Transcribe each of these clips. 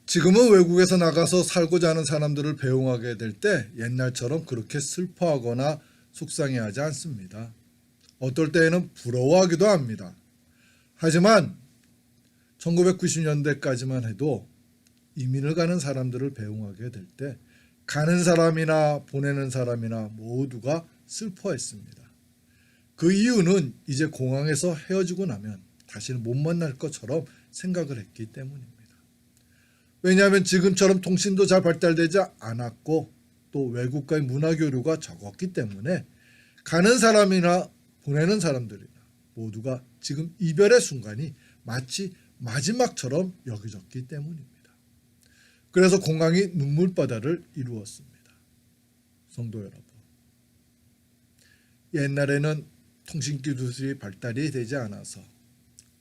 지금은 외국에서 나가서 살고자 하는 사람들을 배웅하게 될 때 옛날처럼 그렇게 슬퍼하거나 속상해하지 않습니다. 어떨 때에는 부러워하기도 합니다. 하지만 1990년대까지만 해도 이민을 가는 사람들을 배웅하게 될 때 가는 사람이나 보내는 사람이나 모두가 슬퍼했습니다. 그 이유는 이제 공항에서 헤어지고 나면 다시는 못 만날 것처럼 생각을 했기 때문입니다. 왜냐하면 지금처럼 통신도 잘 발달되지 않았고 또 외국과의 문화교류가 적었기 때문에 가는 사람이나 보내는 사람들이나 모두가 지금 이별의 순간이 마치 마지막처럼 여겨졌기 때문입니다. 그래서 공항이 눈물바다를 이루었습니다. 성도 여러분, 옛날에는 통신기술이 발달이 되지 않아서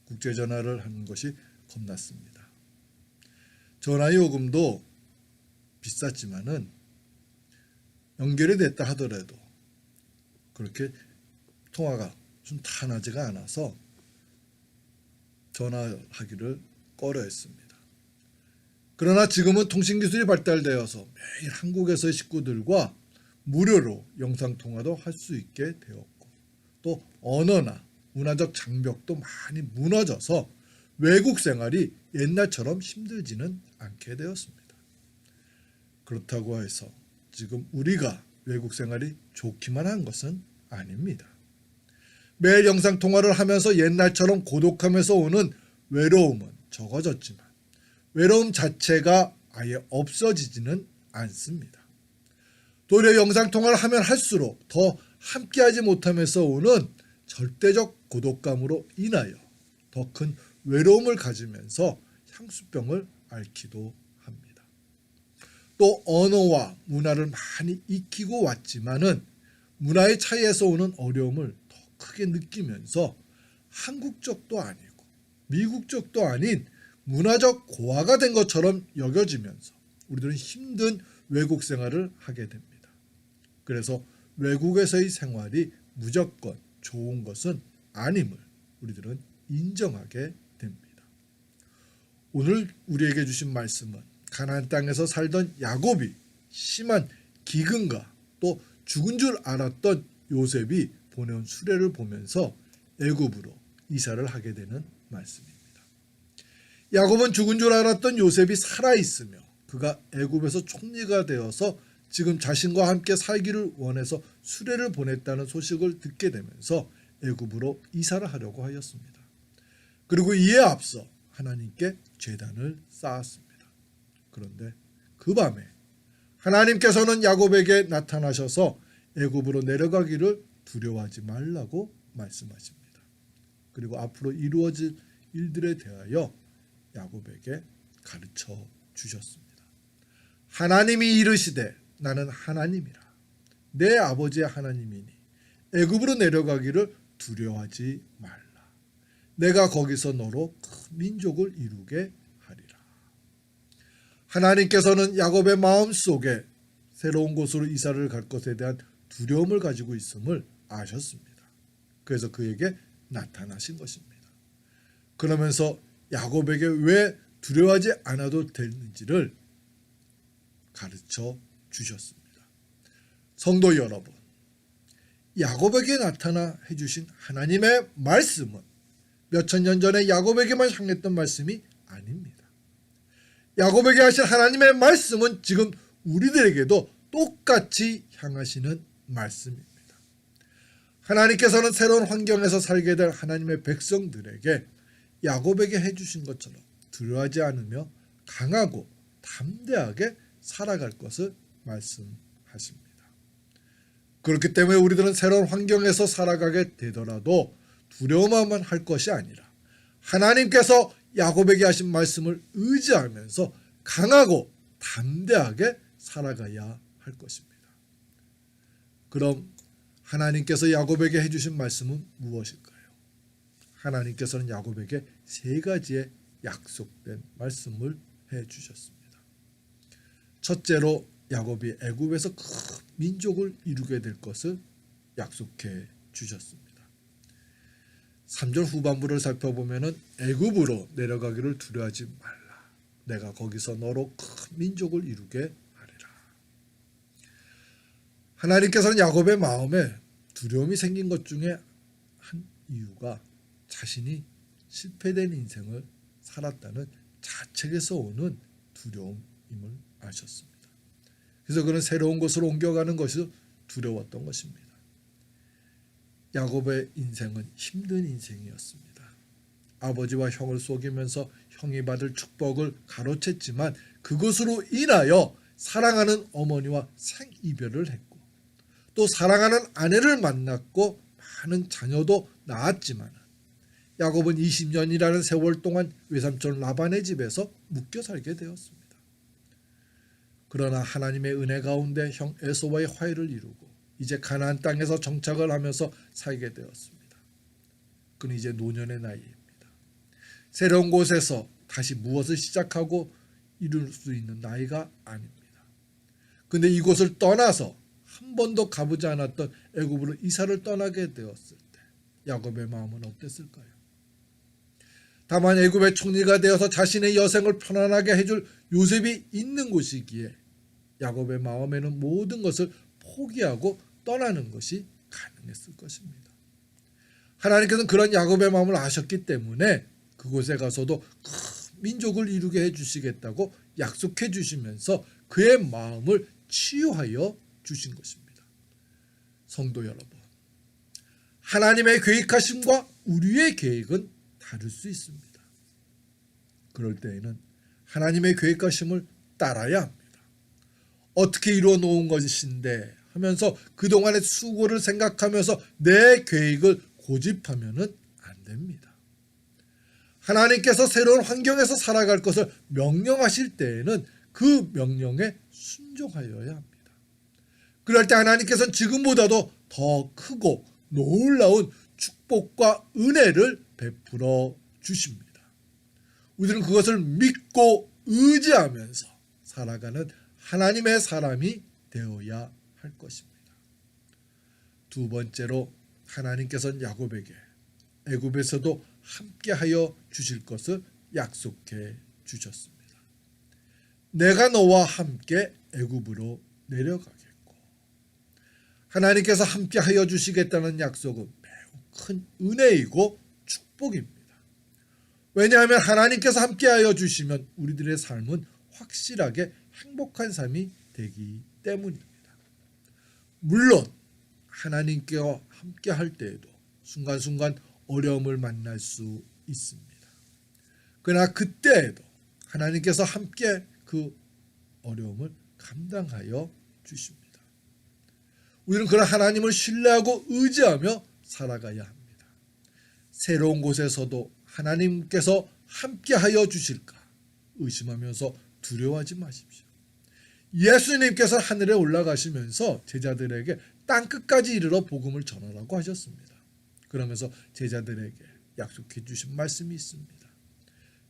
국제전화를 하는 것이 겁났습니다. 전화요금도 비쌌지만은 연결이 됐다 하더라도 그렇게 통화가 좀 탄하지가 않아서 전화하기를 꺼려했습니다. 그러나 지금은 통신기술이 발달되어서 매일 한국에서의 식구들과 무료로 영상통화도 할 수 있게 되었고 또 언어나 문화적 장벽도 많이 무너져서 외국 생활이 옛날처럼 힘들지는 않게 되었습니다. 그렇다고 해서 지금 우리가 외국 생활이 좋기만 한 것은 아닙니다. 매일 영상통화를 하면서 옛날처럼 고독함에서 오는 외로움은 적어졌지만 외로움 자체가 아예 없어지지는 않습니다. 도리어 영상통화를 하면 할수록 더 함께하지 못하면서 오는 절대적 고독감으로 인하여 더 큰 외로움을 가지면서 향수병을 앓기도 합니다. 또 언어와 문화를 많이 익히고 왔지만은 문화의 차이에서 오는 어려움을 더 크게 느끼면서 한국적도 아니고 미국적도 아닌 문화적 고아가 된 것처럼 여겨지면서 우리들은 힘든 외국 생활을 하게 됩니다. 그래서 외국에서의 생활이 무조건 좋은 것은 아님을 우리들은 인정하게 됩니다. 오늘 우리에게 주신 말씀은 가나안 땅에서 살던 야곱이 심한 기근과 또 죽은 줄 알았던 요셉이 보내온 수레를 보면서 애굽으로 이사를 하게 되는 말씀입니다. 야곱은 죽은 줄 알았던 요셉이 살아있으며 그가 애굽에서 총리가 되어서 지금 자신과 함께 살기를 원해서 수레를 보냈다는 소식을 듣게 되면서 애굽으로 이사를 하려고 하였습니다. 그리고 이에 앞서 하나님께 제단을 쌓았습니다. 그런데 그 밤에 하나님께서는 야곱에게 나타나셔서 애굽으로 내려가기를 두려워하지 말라고 말씀하십니다. 그리고 앞으로 이루어질 일들에 대하여 야곱에게 가르쳐 주셨습니다. 하나님이 이르시되 나는 하나님이라 내 아버지의 하나님이니 애굽으로 내려가기를 두려워하지 말라. 내가 거기서 너로 큰 민족을 이루게 하리라. 하나님께서는 야곱의 마음속에 새로운 곳으로 이사를 갈 것에 대한 두려움을 가지고 있음을 아셨습니다. 그래서 그에게 나타나신 것입니다. 그러면서 야곱에게 왜 두려워하지 않아도 되는지를 가르쳐 주셨습니다. 성도 여러분, 야곱에게 나타나 해주신 하나님의 말씀은 몇천 년 전에 야곱에게만 향했던 말씀이 아닙니다. 야곱에게 하신 하나님의 말씀은 지금 우리들에게도 똑같이 향하시는 말씀입니다. 하나님께서는 새로운 환경에서 살게 될 하나님의 백성들에게 야곱에게 해주신 것처럼 두려워하지 않으며 강하고 담대하게 살아갈 것을 말씀하십니다. 그렇기 때문에 우리들은 새로운 환경에서 살아가게 되더라도 두려워만 할 것이 아니라 하나님께서 야곱에게 하신 말씀을 의지하면서 강하고 담대하게 살아가야 할 것입니다. 그럼 하나님께서 야곱에게 해주신 말씀은 무엇일까요? 하나님께서는 야곱에게 세 가지의 약속된 말씀을 해주셨습니다. 첫째로 야곱이 애굽에서 큰 민족을 이루게 될 것을 약속해 주셨습니다. 3절 후반부를 살펴보면 애굽으로 내려가기를 두려워하지 말라. 내가 거기서 너로 큰 민족을 이루게 하리라. 하나님께서는 야곱의 마음에 두려움이 생긴 것 중에 한 이유가 자신이 실패된 인생을 살았다는 자책에서 오는 두려움임을 아셨습니다. 그래서 그는 새로운 곳으로 옮겨가는 것이 두려웠던 것입니다. 야곱의 인생은 힘든 인생이었습니다. 아버지와 형을 속이면서 형이 받을 축복을 가로챘지만 그것으로 인하여 사랑하는 어머니와 생이별을 했고 또 사랑하는 아내를 만났고 많은 자녀도 낳았지만 야곱은 20년이라는 세월 동안 외삼촌 라반의 집에서 묶여 살게 되었습니다. 그러나 하나님의 은혜 가운데 형 에서와의 화해를 이루고 이제 가나안 땅에서 정착을 하면서 살게 되었습니다. 그는 이제 노년의 나이입니다. 새로운 곳에서 다시 무엇을 시작하고 이룰 수 있는 나이가 아닙니다. 그런데 이곳을 떠나서 한 번도 가보지 않았던 애굽으로 이사를 떠나게 되었을 때 야곱의 마음은 어땠을까요? 다만 애굽의 총리가 되어서 자신의 여생을 편안하게 해줄 요셉이 있는 곳이기에 야곱의 마음에는 모든 것을 포기하고 떠나는 것이 가능했을 것입니다. 하나님께서는 그런 야곱의 마음을 아셨기 때문에 그곳에 가서도 큰 민족을 이루게 해주시겠다고 약속해 주시면서 그의 마음을 치유하여 주신 것입니다. 성도 여러분, 하나님의 계획하심과 우리의 계획은 다를 수 있습니다. 그럴 때에는 하나님의 계획하심을 따라야 합니다. 어떻게 이루어 놓은 것인데 하면서 그동안의 수고를 생각하면서 내 계획을 고집하면 안 됩니다. 하나님께서 새로운 환경에서 살아갈 것을 명령하실 때에는 그 명령에 순종하여야 합니다. 그럴 때 하나님께서는 지금보다도 더 크고 놀라운 축복과 은혜를 베풀어 주십니다. 우리는 그것을 믿고 의지하면서 살아가는 하나님의 사람이 되어야 할 것입니다. 두 번째로 하나님께서는 야곱에게 애굽에서도 함께하여 주실 것을 약속해 주셨습니다. 내가 너와 함께 애굽으로 내려가겠고, 하나님께서 함께하여 주시겠다는 약속은 매우 큰 은혜이고 축복입니다. 왜냐하면 하나님께서 함께하여 주시면 우리들의 삶은 확실하게 행복한 삶이 되기 때문입니다. 물론 하나님께와 함께할 때에도 순간순간 어려움을 만날 수 있습니다. 그러나 그때에도 하나님께서 함께 그 어려움을 감당하여 주십니다. 우리는 그런 하나님을 신뢰하고 의지하며 살아가야 합니다. 새로운 곳에서도 하나님께서 함께하여 주실까 의심하면서 두려워하지 마십시오. 예수님께서 하늘에 올라가시면서 제자들에게 땅끝까지 이르러 복음을 전하라고 하셨습니다. 그러면서 제자들에게 약속해 주신 말씀이 있습니다.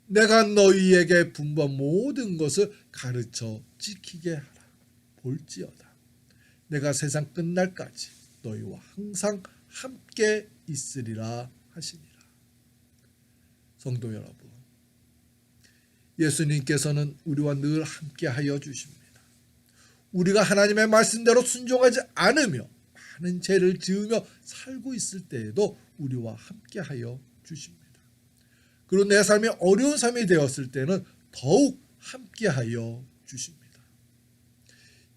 내가 너희에게 분부한 모든 것을 가르쳐 지키게 하라. 볼지어다 내가 세상 끝날까지 너희와 항상 함께 있으리라 하시니라. 성도 여러분, 예수님께서는 우리와 늘 함께하여 주십니다. 우리가 하나님의 말씀대로 순종하지 않으며 많은 죄를 지으며 살고 있을 때에도 우리와 함께하여 주십니다. 그리고 내 삶이 어려운 삶이 되었을 때는 더욱 함께하여 주십니다.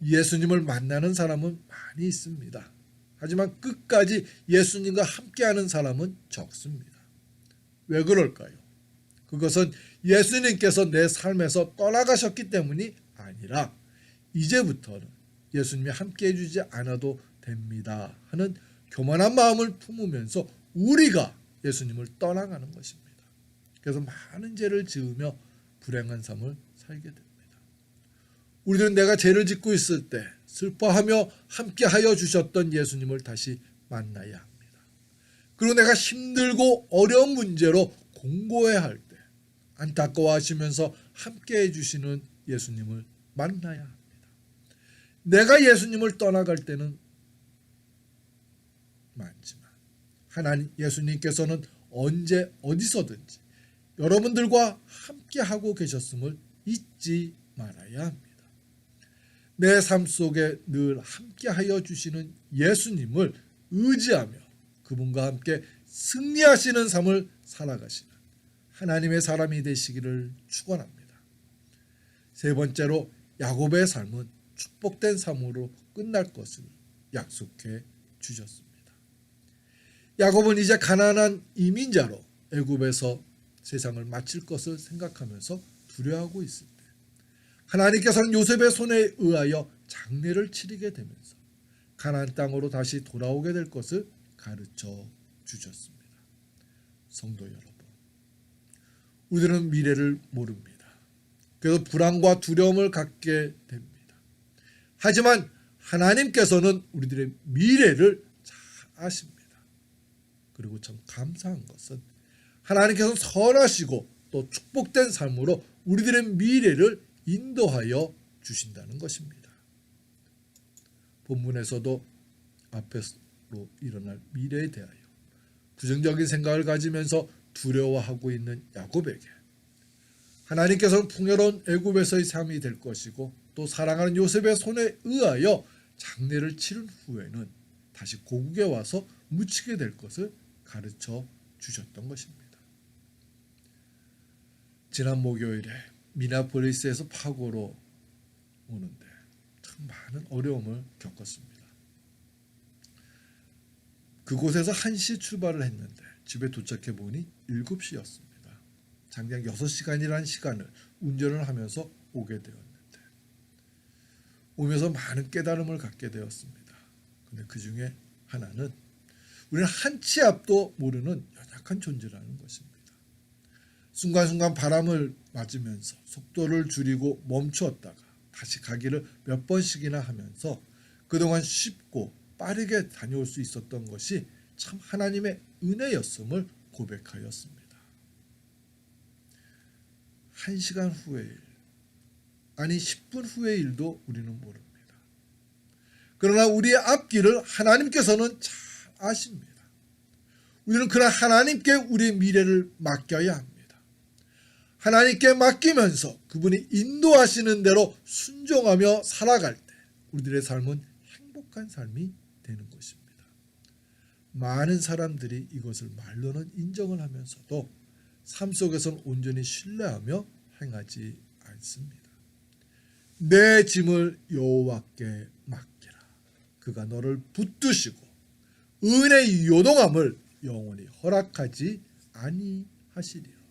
예수님을 만나는 사람은 많이 있습니다. 하지만 끝까지 예수님과 함께하는 사람은 적습니다. 왜 그럴까요? 그것은 예수님께서 내 삶에서 떠나가셨기 때문이 아니라 이제부터는 예수님이 함께해 주지 않아도 됩니다 하는 교만한 마음을 품으면서 우리가 예수님을 떠나가는 것입니다. 그래서 많은 죄를 지으며 불행한 삶을 살게 됩니다. 우리는 내가 죄를 짓고 있을 때 슬퍼하며 함께하여 주셨던 예수님을 다시 만나야 합니다. 그리고 내가 힘들고 어려운 문제로 공고해야 할 때 안타까워하시면서 함께해 주시는 예수님을 만나야 합니다. 내가 예수님을 떠나갈 때는 많지만 하나님 예수님께서는 언제 어디서든지 여러분들과 함께하고 계셨음을 잊지 말아야 합니다. 내 삶 속에 늘 함께하여 주시는 예수님을 의지하며 그분과 함께 승리하시는 삶을 살아가시는 하나님의 사람이 되시기를 축원합니다. 세 번째로 야곱의 삶은 축복된 삶으로 끝날 것을 약속해 주셨습니다. 야곱은 이제 가난한 이민자로 애굽에서 세상을 마칠 것을 생각하면서 두려워하고 있을 때 하나님께서는 요셉의 손에 의하여 장례를 치르게 되면서 가나안 땅으로 다시 돌아오게 될 것을 가르쳐 주셨습니다. 성도 여러분, 우리는 미래를 모릅니다. 그래서 불안과 두려움을 갖게 됩니다. 하지만 하나님께서는 우리들의 미래를 잘 아십니다. 그리고 참 감사한 것은 하나님께서는 선하시고 또 축복된 삶으로 우리들의 미래를 인도하여 주신다는 것입니다. 본문에서도 앞으로 일어날 미래에 대하여 부정적인 생각을 가지면서 두려워하고 있는 야곱에게 하나님께서는 풍요로운 애굽에서의 삶이 될 것이고 또 사랑하는 요셉의 손에 의하여 장례를 치른 후에는 다시 고국에 와서 묻히게 될 것을 가르쳐 주셨던 것입니다. 지난 목요일에 미네아폴리스에서 파고로 오는데 참 많은 어려움을 겪었습니다. 그곳에서 1시 출발을 했는데 집에 도착해 보니 7시였습니다. 장장 6시간이라는 시간을 운전을 하면서 오게 되었는데 오면서 많은 깨달음을 갖게 되었습니다. 근데 그 중에 하나는 우리는 한 치 앞도 모르는 연약한 존재라는 것입니다. 순간순간 바람을 맞으면서 속도를 줄이고 멈추었다가 다시 가기를 몇 번씩이나 하면서 그동안 쉽고 빠르게 다녀올 수 있었던 것이 참 하나님의 은혜였음을 고백하였습니다. 1시간 후의 일, 아니 10분 후의 일도 우리는 모릅니다. 그러나 우리의 앞길을 하나님께서는 잘 아십니다. 우리는 그러나 하나님께 우리의 미래를 맡겨야 합니다. 하나님께 맡기면서 그분이 인도하시는 대로 순종하며 살아갈 때 우리들의 삶은 행복한 삶이 되는 것입니다. 많은 사람들이 이것을 말로는 인정을 하면서도 삶 속에서는 온전히 신뢰하며 행하지 않습니다. 내 짐을 여호와께 맡기라. 그가 너를 붙드시고 은혜의 요동함을 영원히 허락하지 아니하시리라.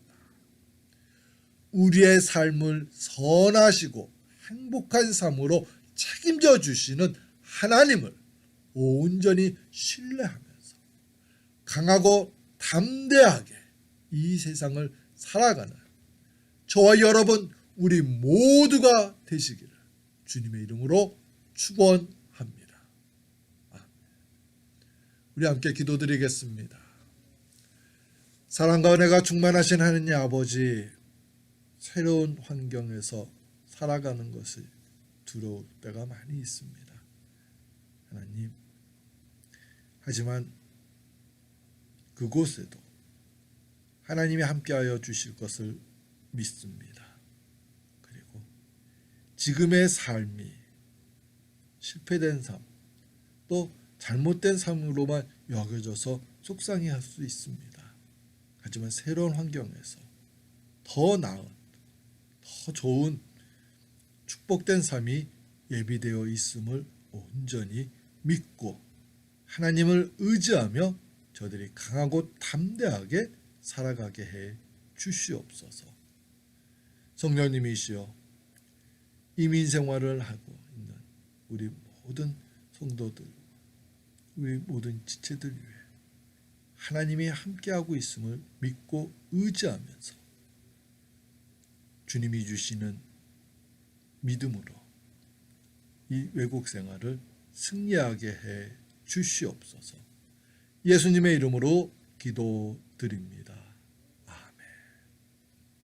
우리의 삶을 선하시고 행복한 삶으로 책임져 주시는 하나님을 온전히 신뢰하면서 강하고 담대하게 이 세상을 살아가는 저와 여러분 우리 모두가 되시기를 주님의 이름으로 축원합니다. 우리 함께 기도드리겠습니다. 사랑과 은혜가 충만하신 하느님 아버지, 새로운 환경에서 살아가는 것이 두려울 때가 많이 있습니다. 하나님, 하지만 그곳에도 하나님이 함께하여 주실 것을 믿습니다. 그리고 지금의 삶이 실패된 삶, 또 잘못된 삶으로만 여겨져서 속상해할 수 있습니다. 하지만 새로운 환경에서 더 나은, 더 좋은 축복된 삶이 예비되어 있음을 온전히 믿고 하나님을 의지하며 저들이 강하고 담대하게 살아가게 해 주시옵소서. 성령님이시여, 이민 생활을 하고 있는 우리 모든 성도들, 우리 모든 지체들 위해 하나님이 함께하고 있음을 믿고 의지하면서 주님이 주시는 믿음으로 이 외국 생활을 승리하게 해 주시옵소서. 예수님의 이름으로 기도드립니다.